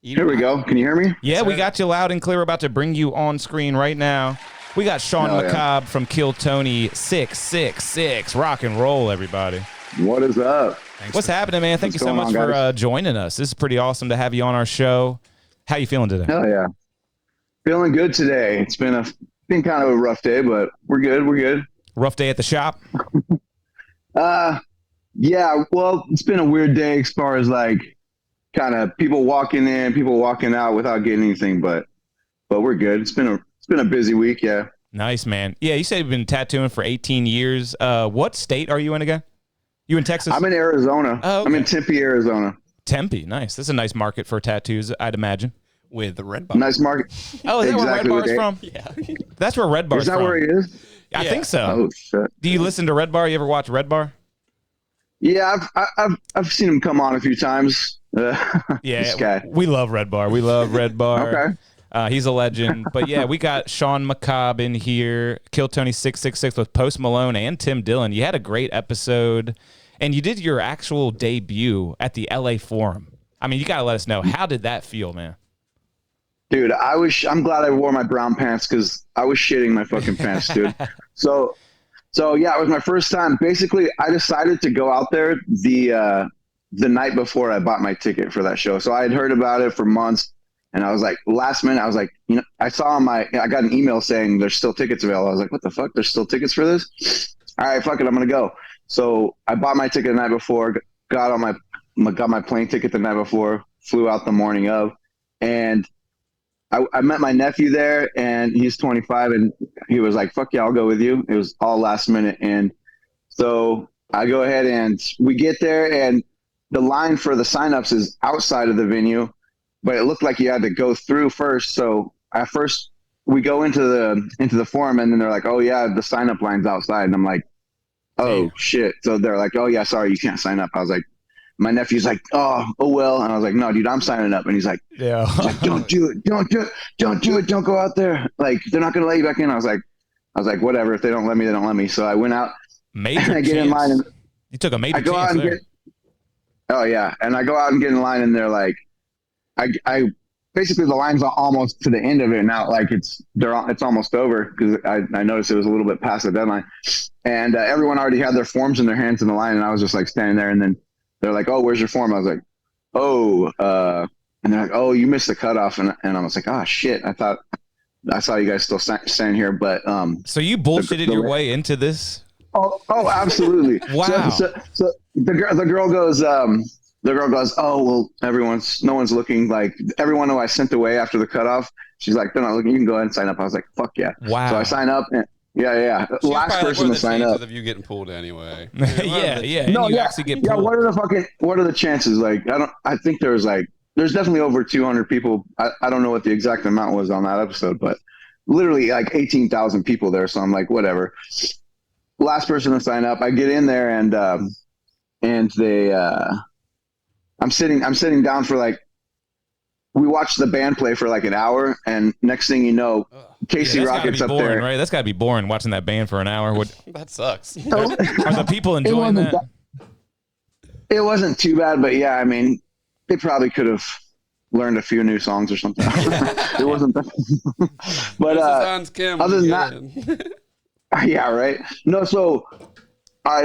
Here we go. Can you hear me? Yeah, we got you loud and clear. We're about to bring you on screen right now. We got Sean MacAbre from Kill Tony 666. Rock and roll, everybody. What is up? What's happening, man? Thank you so much for joining us. This is pretty awesome to have you on our show. How you feeling today? Hell yeah. Feeling good today. It's been kind of a rough day, but we're good. We're good. Rough day at the shop? Yeah, well, it's been a weird day as far as like kind of people walking in, people walking out without getting anything, but we're good. It's been a busy week, yeah. Nice, man. Yeah, you said you've been tattooing for 18 years. What state are you in again? You in Texas? I'm in Arizona. Oh, okay. I'm in Tempe, Arizona. Tempe, nice. That's a nice market for tattoos, I'd imagine. With the Red Bar. Nice market. Oh, is that where Red Bar's from? Yeah. That's where Red Bar's from. Is that where he is? I think so. Oh, shit. Do you listen to Red Bar? You ever watch Red Bar? Yeah, I've seen him come on a few times. Yeah, this guy. We love Red Bar. We love Red Bar. Okay. He's a legend. But yeah, we got Sean MacAbre in here, Kill Tony 666 with Post Malone and Tim Dillon. You had a great episode, and you did your actual debut at the LA Forum. I mean, you got to let us know. How did that feel, man? Dude, I'm glad I wore my brown pants because I was shitting my fucking pants, dude. So yeah, it was my first time. Basically, I decided to go out there the night before I bought my ticket for that show. So I had heard about it for months, and I was like, last minute, I was like, I got an email saying there's still tickets available. I was like, what the fuck? There's still tickets for this? All right, fuck it, I'm gonna go. So I bought my ticket the night before, got my plane ticket the night before, flew out the morning of, and I met my nephew there, and he's 25, and he was like, fuck yeah, I'll go with you. It was all last minute. And so I go ahead and we get there, and the line for the signups is outside of the venue, but it looked like you had to go through first. So at first we go into the forum, and then they're like, oh yeah, the sign up line's outside. And I'm like, oh shit. So they're like, oh yeah, sorry, you can't sign up. I was like, my nephew's like, oh well. And I was like, no, dude, I'm signing up. And he's like, yeah, don't do it. Don't do it. Don't go out there. Like, they're not going to let you back in. I was like, whatever. If they don't let me, they don't let me. So I went out. Major I get in line. And you took a major I go chance out and there. get, oh yeah. And I go out and get in line, and they're like, I basically the line's almost to the end of it now. Like it's almost over because I noticed it was a little bit past the deadline, and everyone already had their forms in their hands in the line. And I was just like standing there, and then they're like, oh, where's your form? I was like, oh, and they're like, oh, you missed the cutoff. And I was like, oh, shit. I saw you guys still standing here. But so you bullshitted your way into this? Oh, absolutely. Wow. So the girl goes, oh, well, no one's looking. Like everyone who I sent away after the cutoff, she's like, they're not looking. You can go ahead and sign up. I was like, fuck yeah. Wow. So I sign up. And, yeah. Last person to sign up. Of you getting pulled anyway. Yeah. No, you yeah. actually get yeah. pulled. What are the chances? Like, I think there's definitely over 200 people. I don't know what the exact amount was on that episode, but literally like 18,000 people there. So I'm like, whatever. Last person to sign up. I get in there, and they, I'm sitting down for like, we watched the band play for like an hour, and next thing you know, Casey Rocket's up boring, there. Right? That's got to be boring watching that band for an hour. That sucks. Are the people enjoying that? It wasn't too bad, but yeah, I mean, they probably could have learned a few new songs or something. It wasn't that. But other than that, yeah, right. No, so I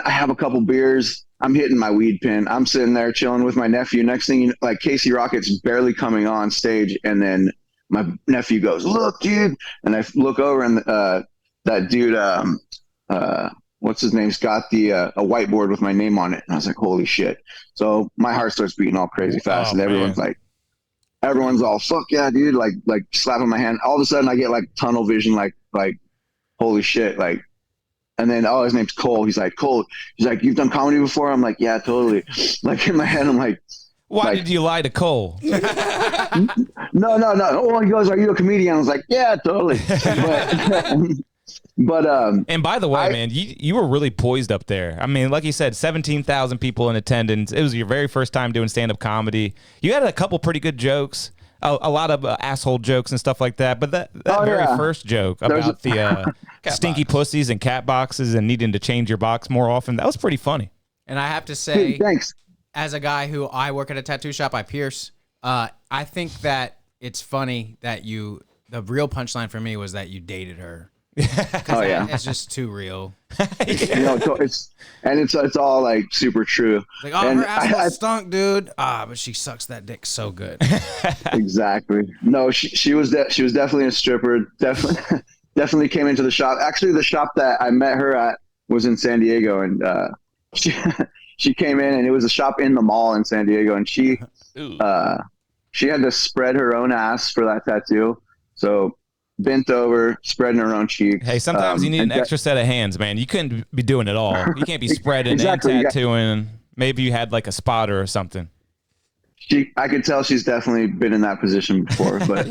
have a couple beers. I'm hitting my weed pen. I'm sitting there chilling with my nephew. Next thing you know, like Casey Rocket's barely coming on stage, and then my nephew goes, "Look, dude!" And I look over, and that dude, what's his name's got a whiteboard with my name on it, and I was like, "Holy shit!" So my heart starts beating all crazy fast, and everyone's all, "Fuck yeah, dude!" Like slapping my hand. All of a sudden, I get like tunnel vision, like holy shit, like. And then, his name's Cole. He's like, Cole. He's like, you've done comedy before? I'm like, yeah, totally. Like in my head, I'm like, why did you lie to Cole? No. Oh, he goes, are you a comedian? I was like, yeah, totally. But and by the way, man, you were really poised up there. I mean, like you said, 17,000 people in attendance. It was your very first time doing stand-up comedy. You had a couple pretty good jokes. A lot of asshole jokes and stuff like that. But that very first joke about the stinky pussies and cat boxes and needing to change your box more often, that was pretty funny. And I have to say, dude, thanks. as a guy who I work at a tattoo shop, I pierce. I think that it's funny that the real punchline for me was that you dated her. Oh yeah, it's just too real. It's all like super true. Like, oh, her asshole stunk, dude. But she sucks that dick so good. Exactly. No, she was definitely a stripper. Definitely came into the shop. Actually, the shop that I met her at was in San Diego, and she came in, and it was a shop in the mall in San Diego, and she had to spread her own ass for that tattoo. So bent over, spreading her own cheek. Hey, sometimes you need an extra set of hands, man. You couldn't be doing it all. You can't be spreading exactly. and tattooing. Maybe you had like a spotter or something. I could tell she's definitely been in that position before. But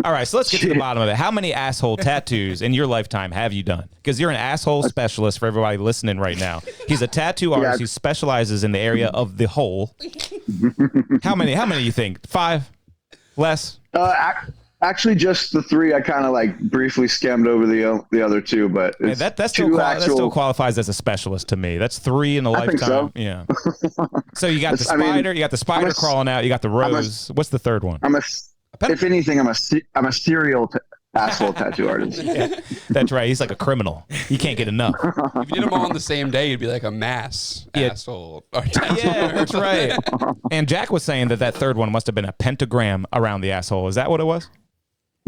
all right, so let's get to the bottom of it. How many asshole tattoos in your lifetime have you done? Because you're an asshole specialist for everybody listening right now. He's a tattoo artist. He specializes in the area of the hole. How many do you think? 5? Less? Actually, just the 3. I kind of like briefly skimmed over the other 2, but yeah, that still qualifies as a specialist to me. That's 3 in a lifetime. So. Yeah. So you got the spider, you got the spider crawling out, you got the rose. What's the third one? If anything, I'm a serial asshole tattoo artist. Yeah, that's right. He's like a criminal. He can't get enough. If you did them all on the same day, you'd be like a mass asshole. Yeah, that's right. And Jack was saying that third one must have been a pentagram around the asshole. Is that what it was?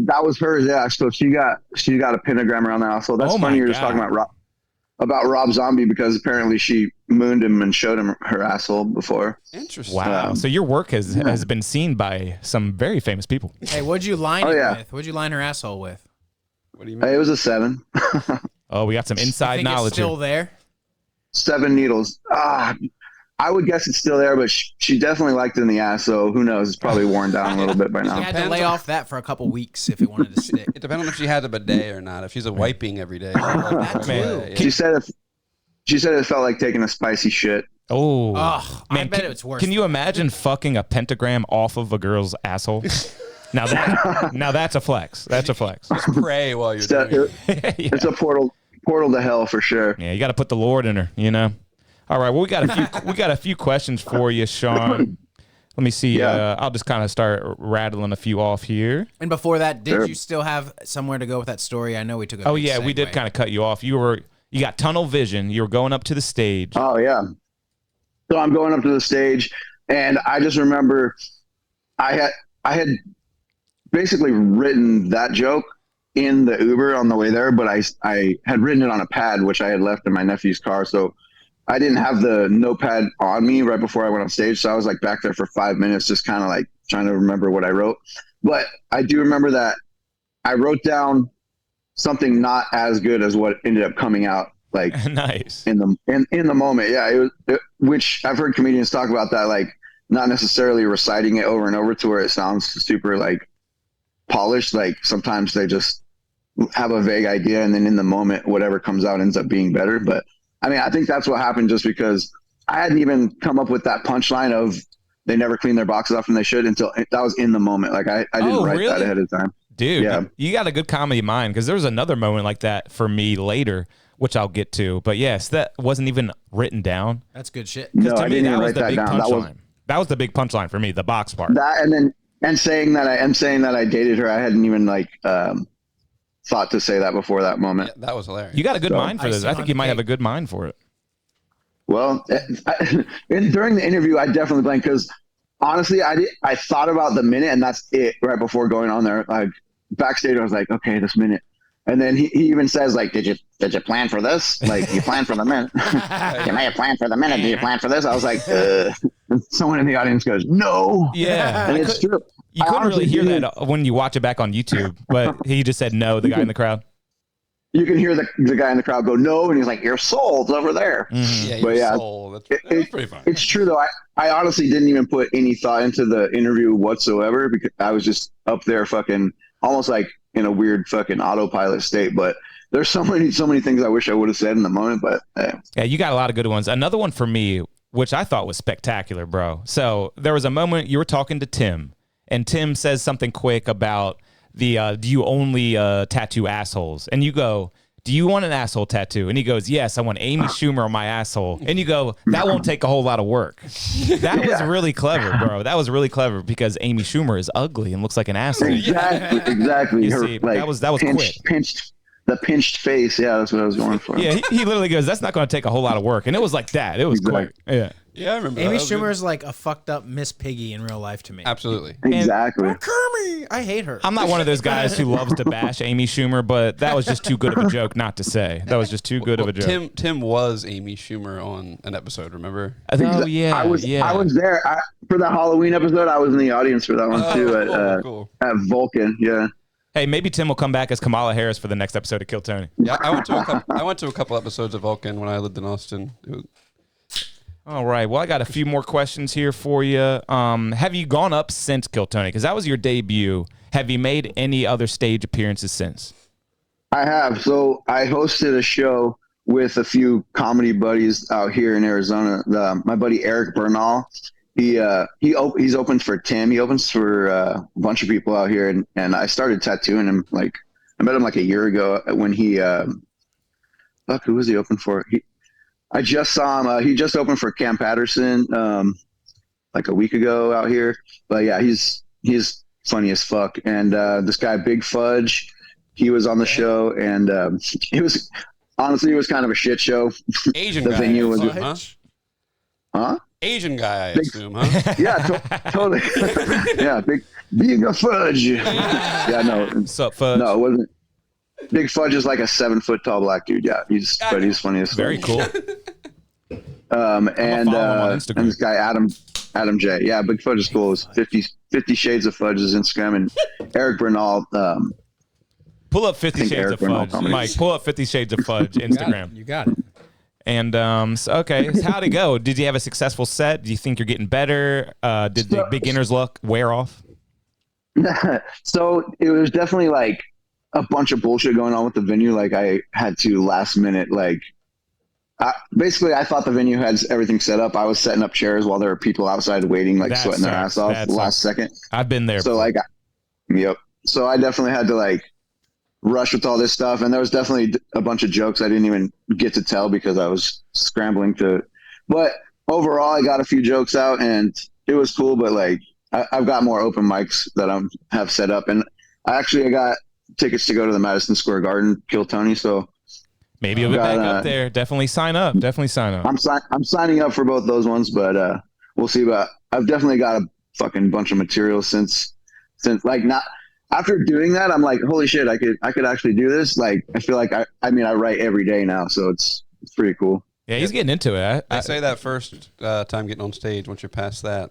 That was hers, yeah. So she got a pentagram around the asshole. That's funny you're just talking about Rob Zombie, because apparently she mooned him and showed him her asshole before. Interesting. Wow. So your work has been seen by some very famous people. Hey, what'd you line it with? What'd you line her asshole with? What do you mean? It was a 7. Oh, we got some inside knowledge. It's still there? 7 needles. I would guess it's still there, but she definitely liked it in the ass, so who knows? It's probably worn down a little bit by now. She had to lay off that for a couple weeks if it wanted to stick. It depends on if she had a bidet or not. If she's a wiping every day. That too. She said it felt like taking a spicy shit. Oh, man, I bet it's worse. Can you imagine fucking a pentagram off of a girl's asshole? Now that's a flex. That's a flex. Just pray while you're doing it. It's a portal to hell for sure. Yeah, you got to put the Lord in her, you know. All right, well, we got a few questions for you, Sean. Let me see. Yeah. I'll just kind of start rattling a few off here. And before that, did you still have somewhere to go with that story? I know we took a Oh yeah, we did kind of cut you off. You got tunnel vision. You were going up to the stage. Oh yeah. So I'm going up to the stage, and I just remember I had basically written that joke in the Uber on the way there, but I had written it on a pad which I had left in my nephew's car, so I didn't have the notepad on me right before I went on stage. So I was like back there for 5 minutes, just kind of like trying to remember what I wrote. But I do remember that I wrote down something not as good as what ended up coming out. Like nice in the moment. Yeah. Which I've heard comedians talk about that, like not necessarily reciting it over and over to where it sounds super like polished. Like sometimes they just have a vague idea, and then in the moment, whatever comes out ends up being better. But I mean, I think that's what happened, just because I hadn't even come up with that punchline of they never clean their boxes off, and they should, until that was in the moment. Like I didn't write that ahead of time. Dude, yeah. You got a good comedy mind, because there was another moment like that for me later, which I'll get to. But yes, that wasn't even written down. That's good shit. No, to I me, didn't even was write the that big down. punchline. That was the big punchline for me, the box part. That and saying that I dated her, I hadn't even like thought to say that before that moment. Yeah, that was hilarious. You got a good mind for this. I think you might have a good mind for it. Well, during the interview, I definitely blanked, because honestly, I thought about the minute, and that's it right before going on there. Like backstage, I was like, okay, this minute. And then he even says, like, did you plan for this? Like, you planned for the minute. You may have planned for the minute. Did you plan for this? I was like, and someone in the audience goes, no. Yeah. And it's true. You couldn't really hear that when you watch it back on YouTube, but he just said no, the guy in the crowd. You can hear the guy in the crowd go, no, and he's like, your soul's over there. Mm-hmm. Yeah, but soul. That's pretty fun. It's true, though. I honestly didn't even put any thought into the interview whatsoever, because I was just up there fucking almost like in a weird fucking autopilot state. But there's so many things I wish I would have said in the moment. But yeah, you got a lot of good ones. Another one for me, which I thought was spectacular, bro. So there was a moment you were talking to Tim, and Tim says something quick about the do you only tattoo assholes? And you go, do you want an asshole tattoo? And he goes, yes, I want Amy Schumer on my asshole. And you go, that won't take a whole lot of work. That was really clever, bro. That was really clever because Amy Schumer is ugly and looks like an asshole. Exactly. You Her, see, like, that was quick. The pinched face. Yeah, that's what I was going for. Yeah, he literally goes, that's not going to take a whole lot of work. And it was like that. It was quick. Yeah. Yeah, I remember. Amy Schumer is like a fucked up Miss Piggy in real life to me. Absolutely. Exactly. Kermie, I hate her. I'm not one of those guys who loves to bash Amy Schumer, but that was just too good of a joke not to say. That was just too good of a joke. Tim was Amy Schumer on an episode, remember? Oh, yeah. I was there for the Halloween episode. I was in the audience for that one too Cool. at Vulcan. Yeah. Hey, maybe Tim will come back as Kamala Harris for the next episode of Kill Tony. Yeah, I went to a couple episodes of Vulcan when I lived in Austin. All right. Well, I got a few more questions here for you. Have you gone up since Kill Tony? Because that was your debut. Have you made any other stage appearances since? I have. So I hosted a show with a few comedy buddies out here in Arizona. My buddy Eric Bernal. He's opened for Tim. He opens for a bunch of people out here, and I started tattooing him. Like I met him like a year ago when he who was he open for? I just saw him. He just opened for Cam Patterson like a week ago out here. But yeah, he's funny as fuck. And this guy Big Fudge, he was on the show, and it was kind of a shit show. Asian the guy, venue was huh? Asian guy, I assume, huh? Yeah, totally. Yeah, Big Fudge. Yeah, no. What's up, Fudge? No, it wasn't. Big Fudge is like a 7 foot tall black dude. Yeah, he's funny as fuck. Very cool. And this guy Adam J. Yeah, Big Fudge is cool. It's 50 Shades of Fudge is Instagram, and Eric Bernal. Pull up 50 Shades of Fudge, Mike. Pull up 50 Shades of Fudge Instagram. You got it. And okay, how'd it go? Did you have a successful set? Do you think you're getting better? Did the beginner's luck wear off? So it was definitely like a bunch of bullshit going on with the venue. Like I had to last minute, like basically I thought the venue had everything set up. I was setting up chairs while there were people outside waiting, like sweating their ass off last second. I've been there. So like, yep. So I definitely had to like rush with all this stuff. And there was definitely a bunch of jokes I didn't even get to tell because I was scrambling but overall I got a few jokes out and it was cool. But like, I've got more open mics that I have set up, and I got tickets to go to the Madison Square Garden Kill Tony, so maybe you'll be back up there. Definitely sign up. I'm signing up for both those ones, but we'll see. But I've definitely got a fucking bunch of material since like not after doing that. I'm like, holy shit, I could actually do this. Like I feel like I write every day now, so it's pretty cool. Yeah, he's getting into it. I say that first time getting on stage. Once you're past that,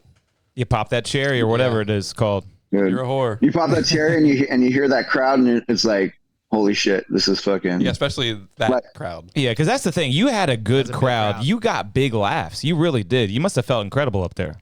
you pop that cherry or whatever it is called. Dude, you're a whore. You pop that cherry and you hear that crowd, and it's like, holy shit, this is fucking. Yeah, especially that crowd. Yeah, because that's the thing. You had a good crowd. You got big laughs. You really did. You must have felt incredible up there.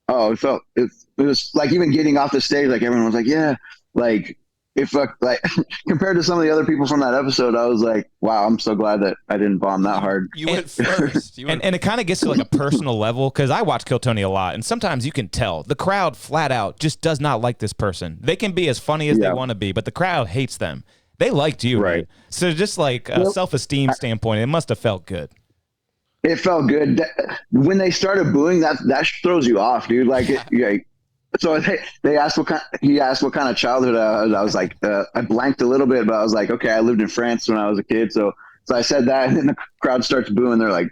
Oh, it was like even getting off the stage, like everyone was like, yeah, like if like compared to some of the other people from that episode, I was like, wow, I'm so glad that I didn't bomb that hard. You went first. And it kind of gets to like a personal level, because I watch Kill Tony a lot, and sometimes you can tell the crowd flat out just does not like this person. They can be as funny as they want to be, but the crowd hates them. They liked you, right? Man. So just like a self-esteem standpoint, it must have felt good. It felt good. When they started booing, that throws you off, dude. Like, so they asked he asked what kind of childhood I was like, I blanked a little bit, but I was like, okay, I lived in France when I was a kid. So I said that, and then the crowd starts booing. They're like,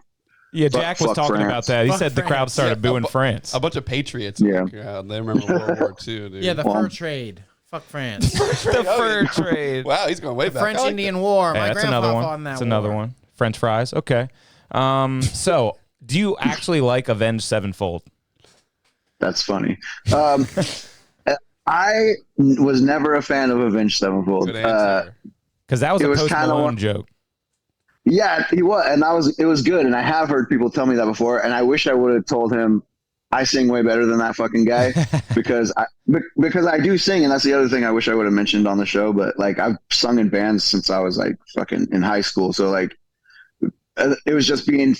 yeah, Jack was talking about that. He said the crowd started booing France. A bunch of patriots. Yeah. They remember World War II, dude. Yeah, the fur trade. Fuck France. The fur trade. Wow, he's going way back. French-Indian War. My grandpa fought in that war. That's another one. French fries. Okay. So do you actually like Avenged Sevenfold? That's funny. I was never a fan of Avenged Sevenfold. Because that was a Post Malone joke. Yeah, he was, and it was good. And I have heard people tell me that before, and I wish I would have told him I sing way better than that fucking guy because I do sing, and that's the other thing I wish I would have mentioned on the show. But like I've sung in bands since I was like fucking in high school, so like it was just being.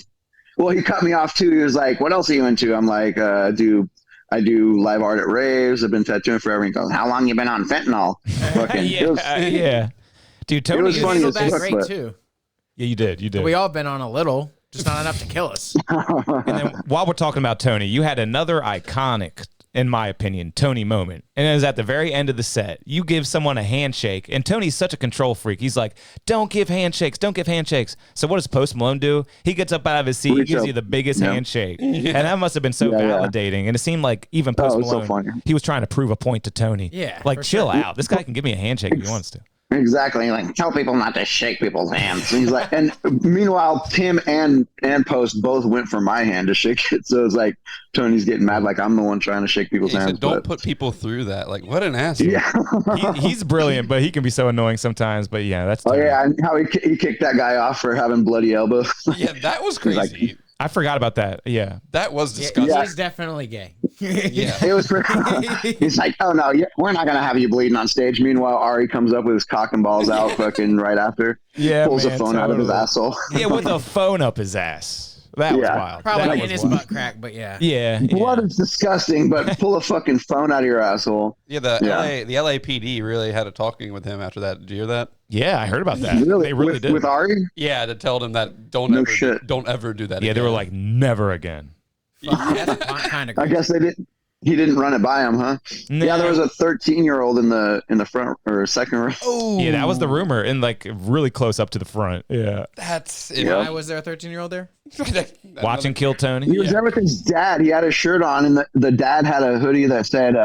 Well, he cut me off too. He was like, "What else are you into?" I'm like, I do live art at raves. I've been tattooing forever." He goes, "How long you been on fentanyl?" Fucking, yeah. Dude, Tony, It was You funny handled as that fuck, great but- too. Yeah, you did. You did. We all been on a little, just not enough to kill us. And then while we're talking about Tony, you had another iconic, in my opinion, Tony moment. And it was at the very end of the set. You give someone a handshake, and Tony's such a control freak. He's like, don't give handshakes, don't give handshakes. So what does Post Malone do? He gets up out of his seat, he Reach gives up. you the biggest Yeah. handshake. And that must have been so Yeah, yeah. validating. And it seemed like even Post it was so Malone, funny. he was trying to prove a point to Tony. Yeah, Like, for chill sure. out. This guy can give me a handshake if he wants to. Exactly. Like, tell people not to shake people's hands. And he's like, and meanwhile, Tim and Post both went for my hand to shake it. So it's like Tony's getting mad, like I'm the one trying to shake people's He hands. said, don't but- put people through that. Like, what an asshole. Yeah. He's brilliant, but he can be so annoying sometimes. But yeah, that's Oh Tony. yeah, and how he kicked that guy off for having bloody elbows. Yeah, that was He's like- crazy. I forgot about that. Yeah. That was Yeah, disgusting. he's definitely gay. Yeah. It was. He's like, oh no, we're not gonna have you bleeding on stage. Meanwhile, Ari comes up with his cock and balls out, fucking right after. Yeah, pulls man, a phone out of his totally. asshole. Yeah, with a phone up his ass. That was Yeah. wild. Probably That in was his wild. butt crack, but yeah. Yeah. Blood yeah. is disgusting, but pull a fucking phone out of your asshole. Yeah, the LAPD really had a talking with him after that. Did you hear that? Yeah, I heard about that. Really, They really with, did. with Ari. Yeah, to tell him that No shit. don't ever do that. Yeah, they again. were like, never again. Fuck, that's kind of I guess they didn't. He didn't run it by him, huh? No. Yeah, there was a 13-year-old in the front or second row. oh, Yeah, that was the rumor, and like really close up to the front. Yeah. That's Why was there a 13-year-old there? Watching Kill Tony. He was there with his dad. He had his shirt on, and the dad had a hoodie that said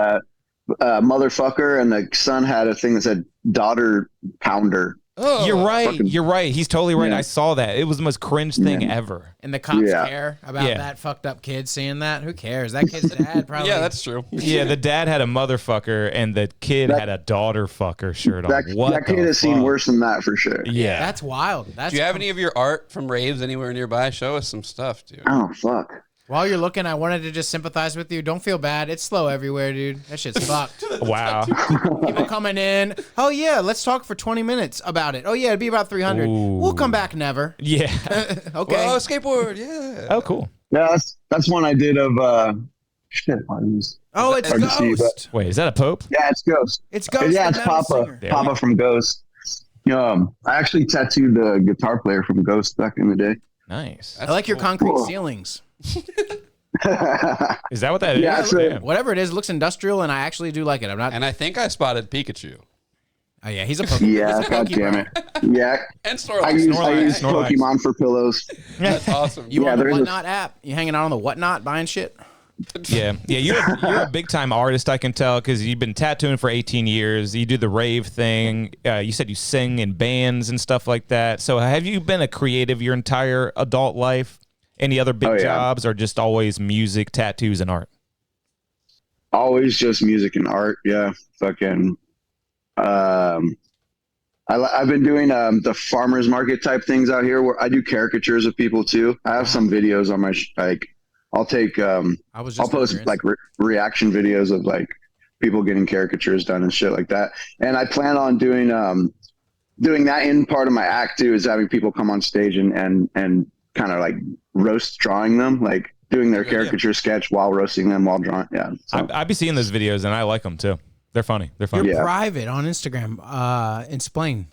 "motherfucker," and the son had a thing that said "daughter pounder." Oh, You're right. fucking- You're right. He's totally right. Yeah. I saw that. It was the most cringe thing ever. And the cops Yeah. care about Yeah. that fucked up kid seeing that? Who cares? That kid's dad probably. Yeah, that's true. Yeah, the dad had a motherfucker, and the kid had a daughter fucker shirt on. That kid has seen worse than that for sure. Yeah. That's wild. That's Do you have any of your art from raves anywhere nearby? Show us some stuff, dude. Oh fuck. While you're looking, I wanted to just sympathize with you. Don't feel bad. It's slow everywhere, dude. That shit's fucked. Wow. People coming in. Oh yeah, let's talk for 20 minutes about it. Oh yeah, it'd be about 300. Ooh. We'll come back never. Yeah. Okay. Oh, skateboard, yeah. Oh, cool. Yeah, that's one I did of shit. What is- Oh, it's hard to see, Ghost. Wait, is that a Pope? Yeah, it's Ghost. It's Ghost. Yeah, the it's metal Papa. singer. There Papa we from Ghost. I actually tattooed the guitar player from Ghost back in the day. Nice. I like your cool. concrete Cool. ceilings. Is that what that is? Yeah, it's a- Damn. Whatever it is, it looks industrial, and I actually do like it. I'm not. And I think I spotted Pikachu. Oh yeah, he's a Pokemon. Yeah, he's a god damn it. Yeah, And I Snorlax. use Snorlax. Pokemon for pillows. That's awesome. You Yeah, on the there's a- Whatnot app? You hanging out on the Whatnot buying shit? Yeah, you're a big time artist, I can tell, because you've been tattooing for 18 years. You do the rave thing. You said you sing in bands and stuff like that. So have you been a creative your entire adult life? Any other big Oh, yeah. jobs, or just always music, tattoos, and art? Always just music and art. Yeah, fucking. I've been doing the farmers market type things out here where I do caricatures of people too. I have some videos on my like. I'll take I was just I'll post wondering. like reaction videos of like people getting caricatures done and shit like that. And I plan on doing that in part of my act too, is having people come on stage and kind of like roast drawing them, like doing their caricature sketch while roasting them while drawing. Yeah. So, I be seeing those videos, and I like them too. They're funny. They're funny. You're Yeah. private on Instagram. Explain.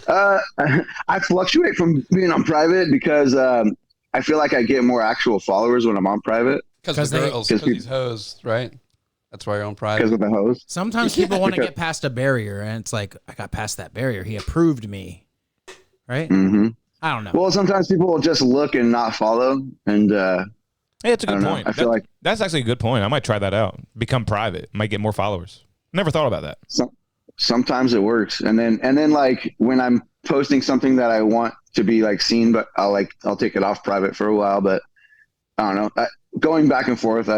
I fluctuate from being on private because I feel like I get more actual followers when I'm on private Because the they- girls, 'cause because these hoes, right? That's why you're on because private. of the host. Sometimes people want to get past a barrier, and it's like, I got past that barrier. He approved me. Right? Hmm. I don't know. Well, sometimes people will just look and not follow, and Hey, it's a I good don't know. point. I feel like That's actually a good point. I might try that out. Become private. Might get more followers. Never thought about that. sometimes it works, and then like when I'm posting something that I want to be like seen, but I'll take it off private for a while. But I don't know. Going back and forth,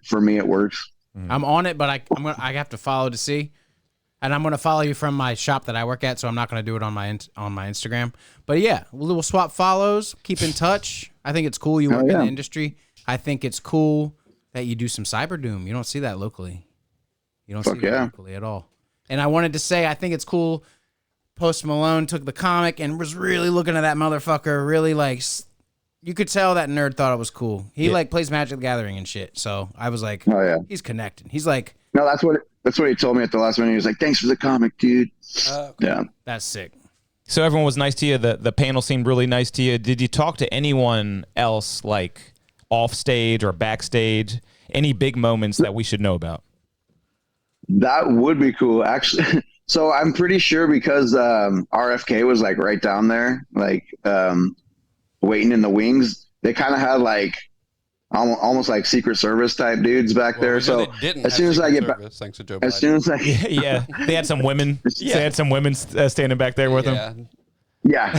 for me, it works. I'm on it, but I have to follow to see. And I'm going to follow you from my shop that I work at, so I'm not going to do it on my Instagram. But yeah, we'll swap follows, keep in touch. I think it's cool you work in yeah. the industry. I think it's cool that you do some cyber doom. You don't see that locally. You don't see that yeah. locally at all. And I wanted to say, I think it's cool. Post Malone took the comic and was really looking at that motherfucker. Really like, you could tell that nerd thought it was cool. He like plays Magic the Gathering and shit. So I was like, Oh yeah. he's connected. He's like, No, that's what That's what he told me at the last minute. He was like, "Thanks for the comic, dude." Yeah. That's sick. So everyone was nice to you. The panel seemed really nice to you. Did you talk to anyone else, like off stage or backstage? Any big moments that we should know about? That would be cool, actually. So I'm pretty sure because RFK was like right down there, like waiting in the wings. They kind of had like almost like Secret Service type dudes back there. So as soon as I get back, thanks to Joe as Biden. soon as I Yeah, they had some women. They had some women standing back there with them. yeah,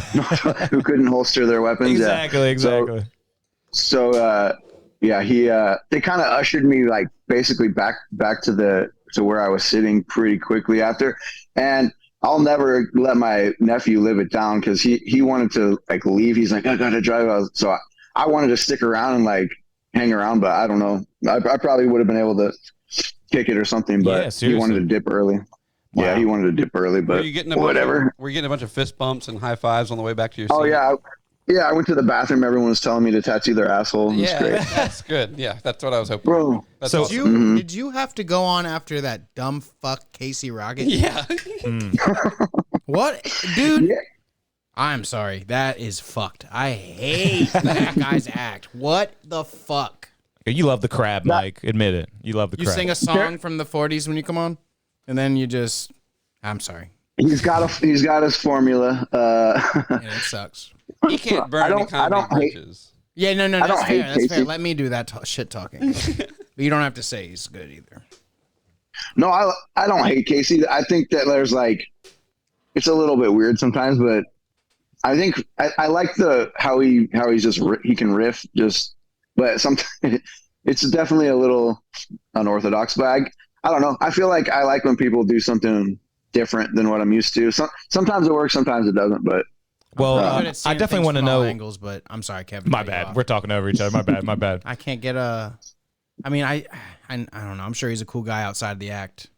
who couldn't holster their weapons. Exactly. So yeah, they kind of ushered me like basically back to where I was sitting pretty quickly after, and I'll never let my nephew live it down because he wanted to like leave. He's like, I gotta drive. So I wanted to stick around and like hang around, but I don't know. I probably would have been able to kick it or something, but he wanted to dip early. Wow. Yeah, he wanted to dip early, but whatever. Were you getting a bunch of fist bumps and high fives on the way back to your seat? Oh yeah. Yeah, I went to the bathroom. Everyone was telling me to tattoo their asshole. It was great. That's good. Yeah, that's what I was hoping. Bro, so awesome. Did you have to go on after that dumb fuck Casey Rocket? Yeah. What, dude? Yeah. I'm sorry. That is fucked. I hate that guy's act. What the fuck? You love the crab, Mike. Admit it. You love the crab. You sing a song from the 40s when you come on, and then you just. I'm sorry. He's got his formula. Yeah, it sucks. He can't burn any comedy bridges. Yeah, no, that's fair. That's fair. Let me do that shit talking. But you don't have to say he's good either. No, I don't hate Casey. I think that there's like, it's a little bit weird sometimes, but I think I like how he's just he can riff but sometimes it's definitely a little unorthodox. But I don't know. I feel like I like when people do something different than what I'm used to. Sometimes it works, sometimes it doesn't. But well, I definitely want to know angles. But I'm sorry, Kevin. My bad. We're talking over each other. My bad. I can't get a. I mean, I don't know. I'm sure he's a cool guy outside the act.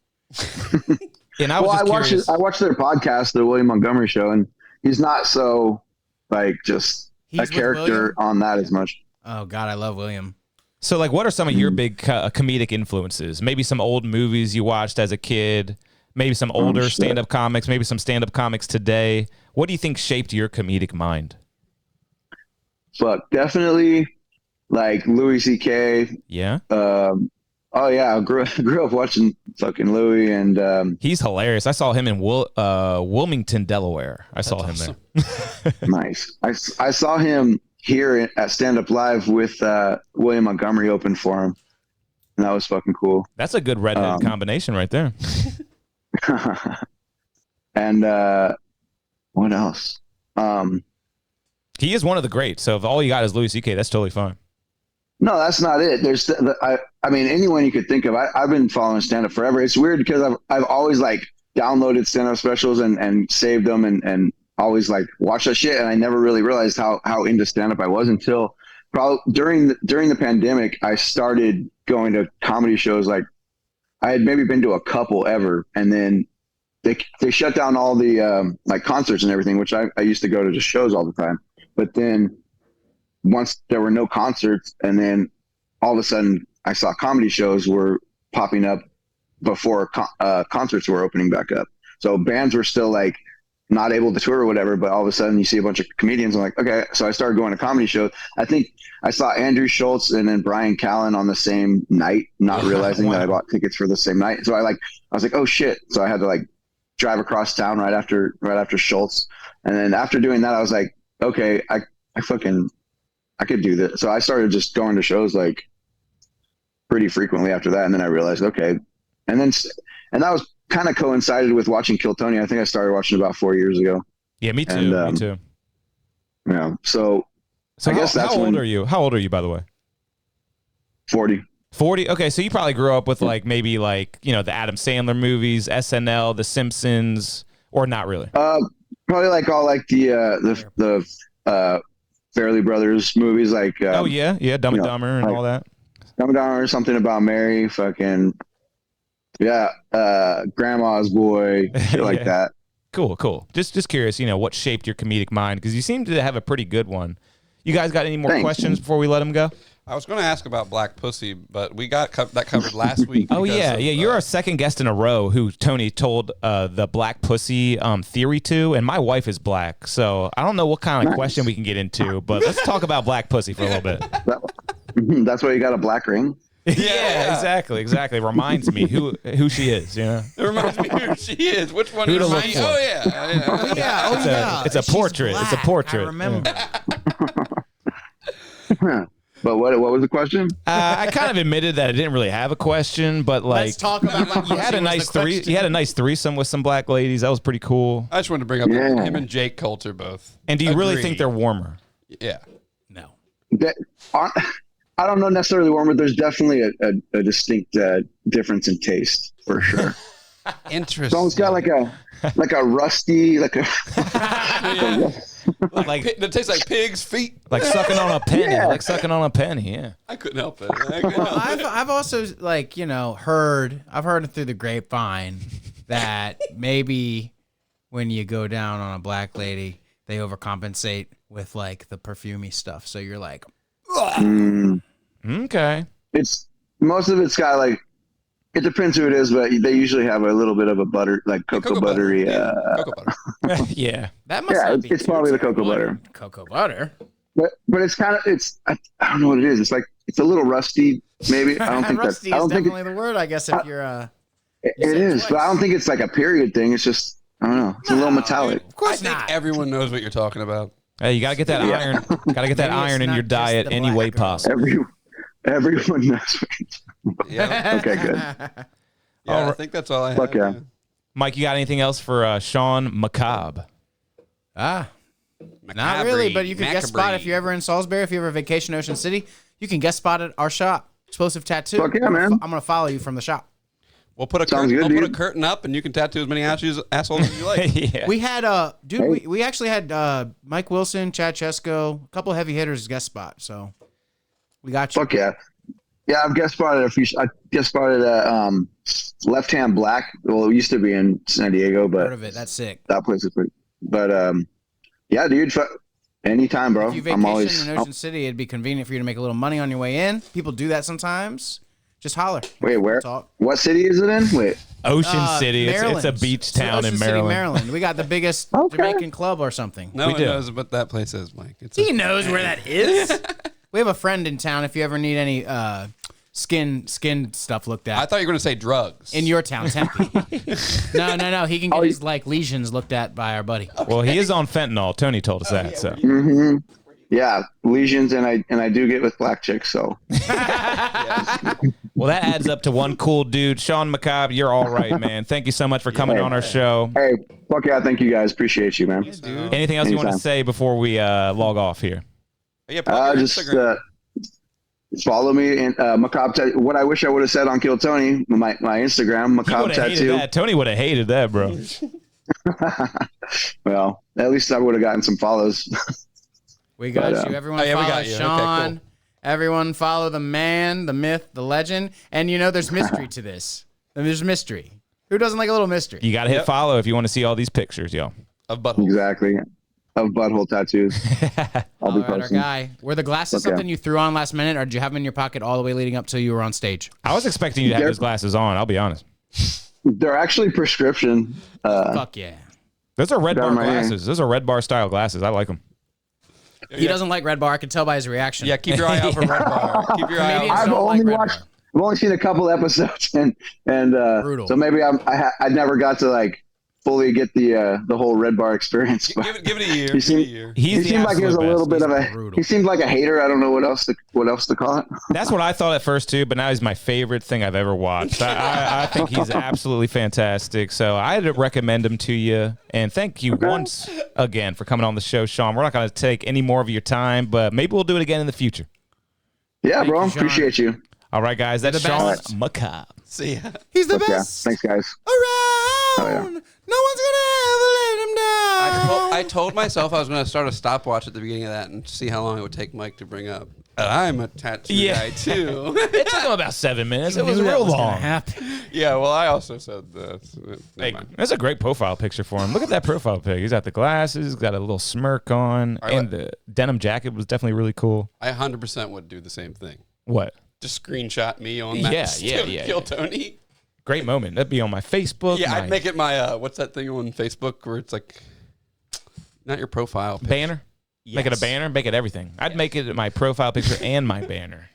And I watched their podcast, the William Montgomery Show, and he's not so like just a character on that as much. Oh God, I love William. So, like, what are some of your big comedic influences? Maybe some old movies you watched as a kid. Maybe some older stand-up comics. Maybe some stand-up comics today. What do you think shaped your comedic mind? Fuck, definitely like Louis C.K. Yeah. Oh yeah, I grew up watching fucking Louis, and he's hilarious. I saw him in Wilmington, Delaware. I saw him there. Nice. I saw him here at Stand Up Live with William Montgomery open for him, and that was fucking cool. That's a good redhead combination right there. And what else? He is one of the greats. So if all you got is Louis C.K., that's totally fine. No, that's not it. There's, I mean, anyone you could think of. I've been following stand up forever. It's weird because I've always like downloaded stand up specials and saved them and always like watched that shit. And I never really realized how into stand up I was until probably during the pandemic. I started going to comedy shows. Like I had maybe been to a couple ever, and then they shut down all the like concerts and everything, which I used to go to just shows all the time. But then once there were no concerts, and then all of a sudden I saw comedy shows were popping up before concerts were opening back up. So bands were still like not able to tour or whatever, but all of a sudden you see a bunch of comedians. I'm like, okay. So I started going to comedy shows. I think I saw Andrew Schultz and then Brian Callen on the same night, not realizing that I bought tickets for the same night. So I was like, oh shit. So I had to like drive across town right after Schultz. And then after doing that, I was like, okay, I could do this. So I started just going to shows like pretty frequently after that. And then I realized, okay. And that was kind of coincided with watching Kill Tony. I think I started watching about 4 years ago. Yeah, me too. Me too. Yeah. So I guess that's how old are you? How old are you, by the way? 40. 40. Okay. So you probably grew up with like, maybe like, the Adam Sandler movies, SNL, The Simpsons, or not really? Probably like all like the Fairley Brothers movies, like Dumb and Dumber and like, all that. Dumb and Dumber, Something About Mary, fucking Grandma's Boy, shit like that. Cool. Just curious, what shaped your comedic mind, because you seem to have a pretty good one. You guys got any more questions before we let him go? I was going to ask about Black Pussy, but we got that covered last week. Oh because yeah, of, yeah. You're our second guest in a row who Tony told the Black Pussy theory to, and my wife is black, so I don't know what kind of question we can get into, but let's talk about Black Pussy for a little bit. That's why you got a black ring. Yeah, exactly. Reminds me who she is. You know, it reminds me who she is. Which one? Who to reminds look for. Oh yeah. Yeah. it's a She's portrait. black. It's a portrait. I remember. But what was the question? I kind of admitted that I didn't really have a question, but like, Let's talk about you had a nice threesome with some black ladies. That was pretty cool. I just wanted to bring up Yeah. him and Jake Coulter both. And do you really agree. think they're warmer? Yeah. No. I don't know necessarily warm, but there's definitely a distinct difference in taste for sure. Interesting. Someone's got like a rusty, like a Like It tastes like pig's feet. like sucking on a penny. Yeah. Like sucking on a penny. Yeah. I couldn't help it. I've also heard it through the grapevine that maybe when you go down on a black lady, they overcompensate with like the perfumey stuff. So you're like, Okay. it's most of it's got like, it depends who it is, but they usually have a little bit of a butter, like cocoa buttery. Cocoa butter. Yeah. that must Yeah, not be it's probably the terrible. cocoa butter. Cocoa butter. But it's kind of I don't know what it is. It's like it's a little rusty. Maybe I don't think Rusty I is don't think definitely the word, I guess, if you're it said is, twice. but I don't think it's like a period thing. It's just I don't know. It's a little metallic. Of course I think not. everyone knows what you're talking about. Hey, you gotta get that iron. Gotta get that Maybe it's iron in not your just diet the any black way girl. possible. Everyone knows. Yeah. Okay, good. I think that's all I have. Fuck yeah. Mike, you got anything else for Sean MacAbre? Not MacAbre, really, but you can guest spot MacAbre. if you're ever in Salisbury, if you ever vacation Ocean City, you can guest spot at our shop, Explosive Tattoo. Fuck yeah, man. I'm gonna follow you from the shop. We'll put a Sounds curtain. good, We'll put a dude. curtain up, and you can tattoo as many assholes as you like. Yeah. We had we actually had Mike Wilson, Chad Chesko, a couple of heavy hitters guest spot. So we got you. Fuck yeah. Yeah, I've guest spotted a few. I guest spotted at Left Hand Black. Well, it used to be in San Diego, Heard but of it? That's sick. that place is pretty. But yeah, dude. Anytime, bro. If you I'm vacation always. in Ocean City, it'd be convenient for you to make a little money on your way in. People do that sometimes. Just holler. Wait, where? Talk. What city is it in? Wait. Ocean City. It's a Maryland. beach town Ocean in City, Maryland. Maryland. We got the biggest Okay. Jamaican club or something. No We one do. knows what that place is, Mike. It's He knows where that is. We have a friend in town. If you ever need any skin stuff looked at I thought you were going to say drugs. in your town, Tempe. No. He can get his like lesions looked at by our buddy. Well, he is on fentanyl. Tony told us that. So Mm-hmm. Yeah, lesions, and I do get with black chicks. So well, that adds up to one cool dude. Sean MacAbre, you're all right, man. Thank you so much for coming on our show. hey, fuck yeah, thank you guys. Appreciate you, man. Anything else you want to Anytime. say before we log off here? Yeah, plug your Just Instagram. follow me and Macabre. What I wish I would have said on Kill Tony, my Instagram, He Macabre would have hated Tattoo. that. Tony would have hated that, bro. Well, at least I would have gotten some follows. We got But, you. Everyone oh, yeah, we follow got you. Okay, Sean. cool. Everyone follow the man, the myth, the legend. And there's mystery to this. There's mystery. Who doesn't like a little mystery? You got to hit Yep. follow if you want to see all these pictures, yo. Of butthole. Exactly. Of butthole tattoos. I'll All be right, our posting. guy. Were the glasses Okay. something you threw on last minute, or did you have them in your pocket all the way leading up till you were on stage? I was expecting you to have They're- those glasses on. I'll be honest. They're actually prescription. Fuck yeah. Those are red Got bar 'em right here. glasses. Those are red bar style glasses. I like them. He doesn't like Red Bar. I can tell by his reaction. Yeah, keep your eye out for Red Bar. Keep your eye Comedians out. I've don't only like Red watched. Bar. I've only seen a couple episodes, and Brutal. so maybe I never got to like fully get the whole Red Bar experience. But Give it a year. You Give it a seemed- year. He's he the seemed like he was a absolute little best. bit of a. brutal. He seemed like a hater. I don't know what else to call it. That's what I thought at first too, but now he's my favorite thing I've ever watched. I think he's absolutely fantastic. So I had to recommend him to you, and thank you once again for coming on the show, Sean. We're not going to take any more of your time, but maybe we'll do it again in the future. Yeah, Thank bro. you, Sean. Appreciate you. All right, guys, that's the Sean best. MacAbre. See ya. He's the Yeah. best Thanks, guys. around. Oh, yeah. No one's gonna ever let him down. I told myself I was going to start a stopwatch at the beginning of that and see how long it would take Mike to bring up. I'm a tattoo guy too. It took him about 7 minutes. It was Knew that real was gonna long. happen. Yeah, well, I also said that. Never Hey, mind. that's a great profile picture for him. Look at that profile pic. He's got the glasses, he's got a little smirk on, All right, and the denim jacket was definitely really cool. I 100% would do the same thing. What? Just screenshot me on that. Kill Tony. Great moment. That'd be on my Facebook. Yeah, my I'd make it my what's that thing on Facebook where it's like not your profile picture. banner. Make it a banner. Make it everything. I'd make it my profile picture and my banner.